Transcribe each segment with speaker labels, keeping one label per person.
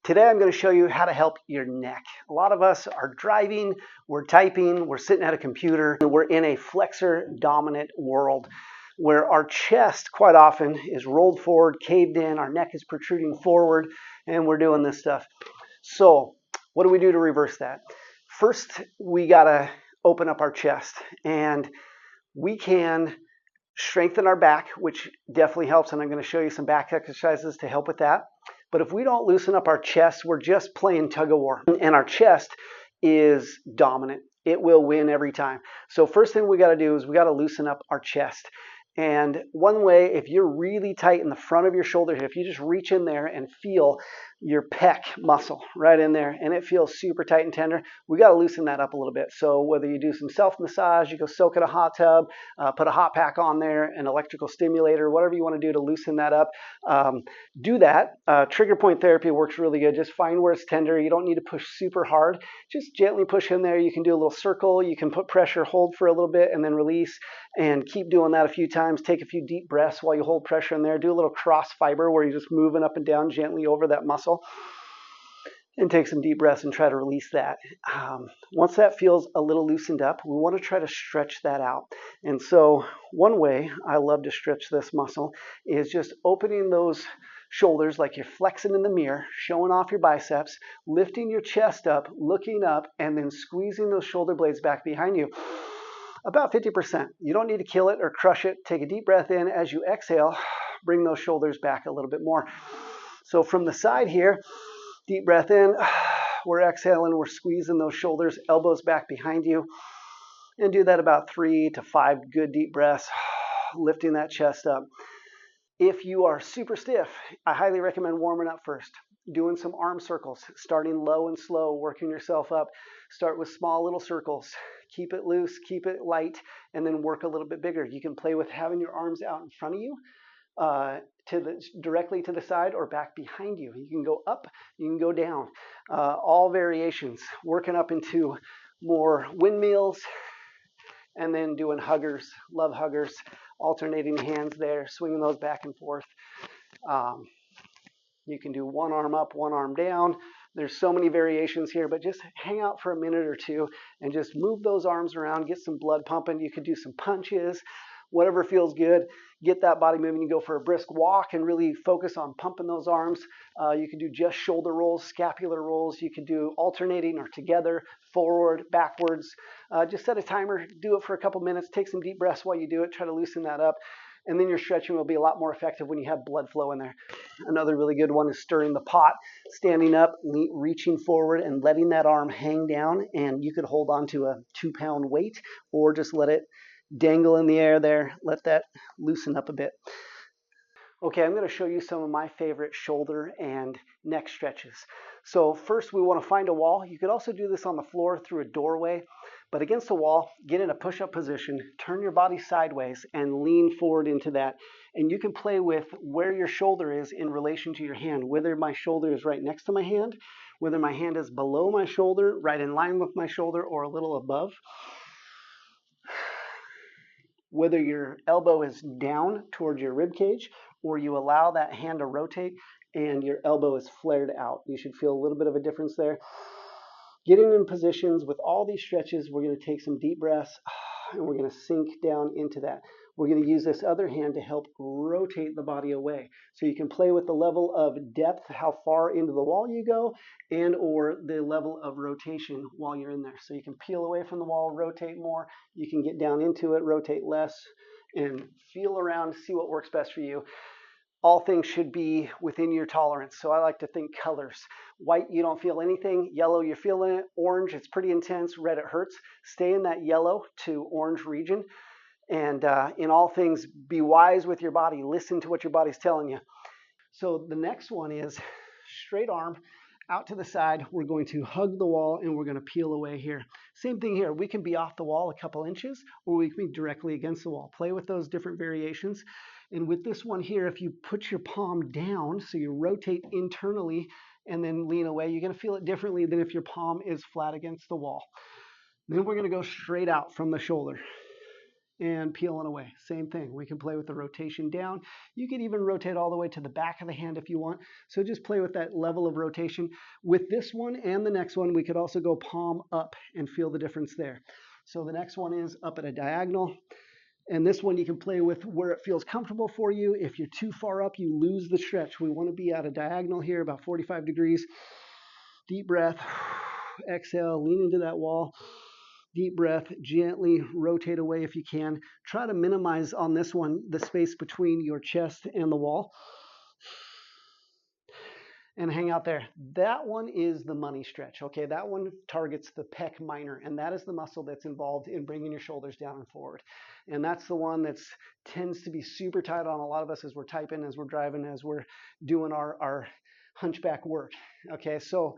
Speaker 1: Today I'm going to show you how to help your neck. A lot of us are driving, we're typing, we're sitting at a computer, and we're in a flexor dominant world where our chest quite often is rolled forward, caved in, our neck is protruding forward, and we're doing this stuff. So what do we do to reverse that? First, we got to open up our chest, and we can strengthen our back, which definitely helps, and I'm going to show you some back exercises to help with that. But if we don't loosen up our chest, we're just playing tug of war, and our chest is dominant. It will win every time. So first thing we got to do is we got to loosen up our chest. And one way, if you're really tight in the front of your shoulder here, if you just reach in there and feel your pec muscle right in there, and it feels super tight and tender, we got to loosen that up a little bit. So whether you do some self-massage, you go soak in a hot tub, put a hot pack on there, an electrical stimulator, whatever you want to do to loosen that up, do that. Trigger point therapy works really good. Just find where it's tender. You don't need to push super hard. Just gently push in there. You can do a little circle. You can put pressure, hold for a little bit, and then release, and keep doing that a few times. Take a few deep breaths while you hold pressure in there. Do a little cross fiber where you're just moving up and down gently over that muscle. And take some deep breaths and try to release that. Once that feels a little loosened up, we want to try to stretch that out. And so one way I love to stretch this muscle is just opening those shoulders like you're flexing in the mirror, showing off your biceps, lifting your chest up, looking up, and then squeezing those shoulder blades back behind you. About 50%. You don't need to kill it or crush it. Take a deep breath in. As you exhale, bring those shoulders back a little bit more. So from the side here, deep breath in. We're exhaling. We're squeezing those shoulders, elbows back behind you. And do that about 3 to 5 good deep breaths, lifting that chest up. If you are super stiff, I highly recommend warming up first. Doing some arm circles, starting low and slow, working yourself up. Start with small little circles. Keep it loose, keep it light, and then work a little bit bigger. You can play with having your arms out in front of you, directly to the side or back behind you. You can go up, you can go down. All variations. Working up into more windmills, and then doing huggers, love huggers, alternating hands there, swinging those back and forth. You can do one arm up, one arm down. There's so many variations here, but just hang out for a minute or two and just move those arms around, get some blood pumping. You could do some punches, whatever feels good. Get that body moving. You go for a brisk walk and really focus on pumping those arms. You can do just shoulder rolls, scapular rolls. You can do alternating or together, forward, backwards. Just set a timer, do it for a couple minutes, take some deep breaths while you do it, try to loosen that up. And then your stretching will be a lot more effective when you have blood flow in there. Another really good one is stirring the pot, standing up, reaching forward, and letting that arm hang down. And you could hold on to a 2-pound weight or just let it dangle in the air there. Let that loosen up a bit. Okay, I'm going to show you some of my favorite shoulder and neck stretches. So first we want to find a wall. You could also do this on the floor through a doorway, but against the wall, get in a push-up position, turn your body sideways and lean forward into that. And you can play with where your shoulder is in relation to your hand, whether my shoulder is right next to my hand, whether my hand is below my shoulder, right in line with my shoulder, or a little above. Whether your elbow is down towards your rib cage or you allow that hand to rotate and your elbow is flared out. You should feel a little bit of a difference there. Getting in positions with all these stretches, we're going to take some deep breaths and we're going to sink down into that. We're going to use this other hand to help rotate the body away. So you can play with the level of depth, how far into the wall you go, and or the level of rotation while you're in there. So you can peel away from the wall, rotate more. You can get down into it, rotate less, and feel around, see what works best for you. All things should be within your tolerance. So I like to think colors. White, you don't feel anything. Yellow, you're feeling it. Orange, it's pretty intense. Red, it hurts. Stay in that yellow to orange region. And in all things, be wise with your body. Listen to what your body's telling you. So the next one is straight arm out to the side. We're going to hug the wall and we're going to peel away here. Same thing here. We can be off the wall a couple inches or we can be directly against the wall. Play with those different variations. And with this one here, if you put your palm down, so you rotate internally and then lean away, you're going to feel it differently than if your palm is flat against the wall. Then we're going to go straight out from the shoulder. and peeling away. Same thing. We can play with the rotation down. You could even rotate all the way to the back of the hand if you want. So just play with that level of rotation. With this one and the next one, we could also go palm up and feel the difference there. So the next one is up at a diagonal. And this one you can play with where it feels comfortable for you. If you're too far up, you lose the stretch. We want to be at a diagonal here, about 45 degrees. Deep breath. Exhale, lean into that wall. Deep breath, gently rotate away if you can. Try to minimize on this one the space between your chest and the wall. And hang out there. That one is the money stretch, okay? That one targets the pec minor, and that is the muscle that's involved in bringing your shoulders down and forward. And that's the one that tends to be super tight on a lot of us as we're typing, as we're driving, as we're doing our hunchback work, okay? So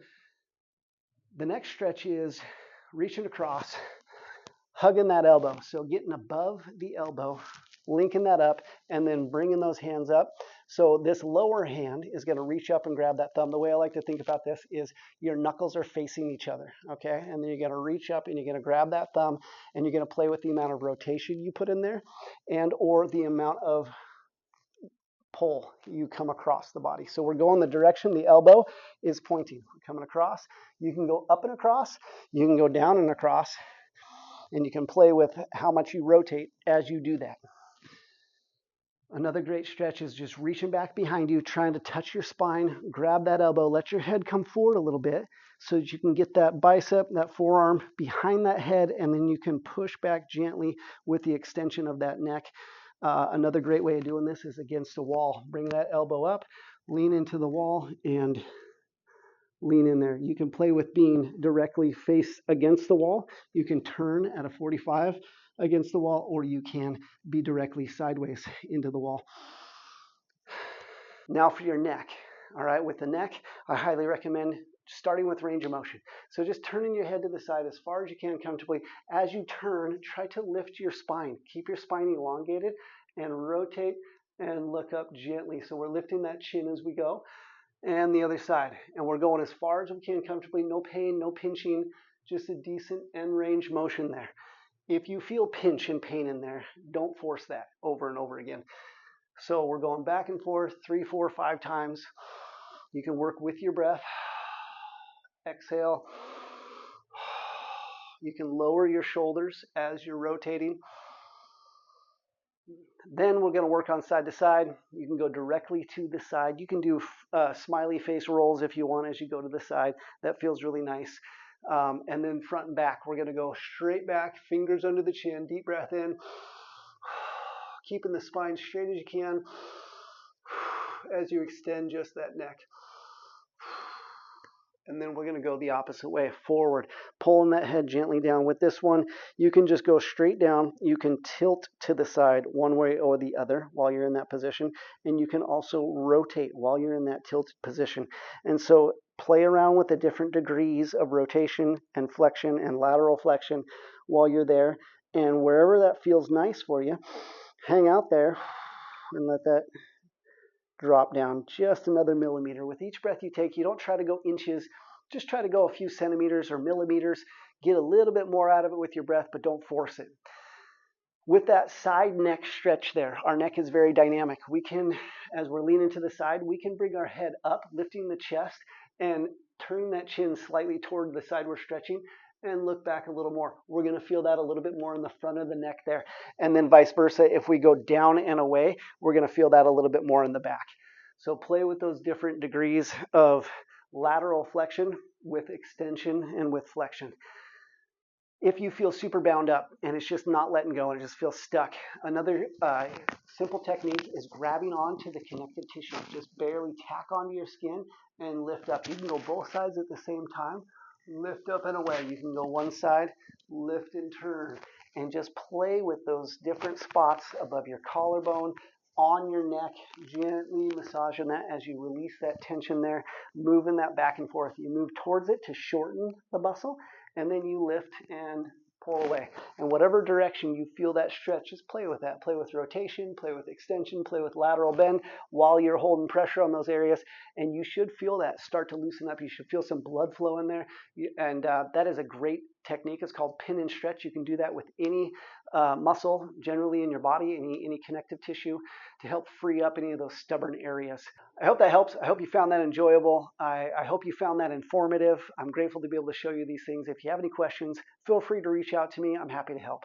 Speaker 1: the next stretch is reaching across, hugging that elbow. So getting above the elbow, linking that up, and then bringing those hands up. So this lower hand is going to reach up and grab that thumb. The way I like to think about this is your knuckles are facing each other, okay? And then you're going to reach up and you're going to grab that thumb, and you're going to play with the amount of rotation you put in there and or the amount of pull you come across the body. So we're going the direction the elbow is pointing. We're coming across. You can go up and across. You can go down and across. And you can play with how much you rotate as you do that. Another great stretch is just reaching back behind you, trying to touch your spine, grab that elbow, let your head come forward a little bit so that you can get that bicep, that forearm behind that head, and then you can push back gently with the extension of that neck. Another great way of doing this is against a wall. Bring that elbow up, lean into the wall, and lean in there. You can play with being directly face against the wall. You can turn at a 45 against the wall, or you can be directly sideways into the wall. Now for your neck. All right, with the neck, I highly recommend starting with range of motion. So just turning your head to the side as far as you can comfortably. As you turn, try to lift your spine. Keep your spine elongated and rotate and look up gently. So we're lifting that chin as we go. And the other side. And we're going as far as we can comfortably. No pain, no pinching, just a decent end range motion there. If you feel pinch and pain in there, don't force that over and over again. So we're going back and forth 3, 4, 5 times. You can work with your breath. Exhale. You can lower your shoulders as you're rotating. Then we're going to work on side to side. You can go directly to the side. You can do smiley face rolls if you want as you go to the side. That feels really nice. And then front and back, we're going to go straight back, fingers under the chin, deep breath in, keeping the spine straight as you can as you extend just that neck. And then we're going to go the opposite way, forward, pulling that head gently down. With this one, you can just go straight down. You can tilt to the side one way or the other while you're in that position. And you can also rotate while you're in that tilted position. And so play around with the different degrees of rotation and flexion and lateral flexion while you're there. And wherever that feels nice for you, hang out there and let that drop down just another millimeter. With each breath you take, you don't try to go inches, just try to go a few centimeters or millimeters. Get a little bit more out of it with your breath, but don't force it. With that side neck stretch there, our neck is very dynamic. We can, as we're leaning to the side, we can bring our head up, lifting the chest and turning that chin slightly toward the side we're stretching, and look back a little more. We're going to feel that a little bit more in the front of the neck there. And then vice versa, if we go down and away, we're going to feel that a little bit more in the back. So play with those different degrees of lateral flexion with extension and with flexion. If you feel super bound up and it's just not letting go and it just feels stuck, another simple technique is grabbing onto the connective tissue. Just barely tack onto your skin and lift up. You can go both sides at the same time. Lift up and away. You can go one side, lift and turn, and just play with those different spots above your collarbone, on your neck, gently massaging that as you release that tension there, moving that back and forth. You move towards it to shorten the muscle, and then you lift and pull away. And whatever direction you feel that stretch, just play with that. Play with rotation, play with extension, play with lateral bend while you're holding pressure on those areas. And you should feel that start to loosen up. You should feel some blood flow in there. And that is a great technique. It's called pin and stretch. You can do that with any muscle generally in your body, any connective tissue, to help free up any of those stubborn areas. I hope that helps. I hope you found that enjoyable. I hope you found that informative. I'm grateful to be able to show you these things. If you have any questions, feel free to reach out to me. I'm happy to help.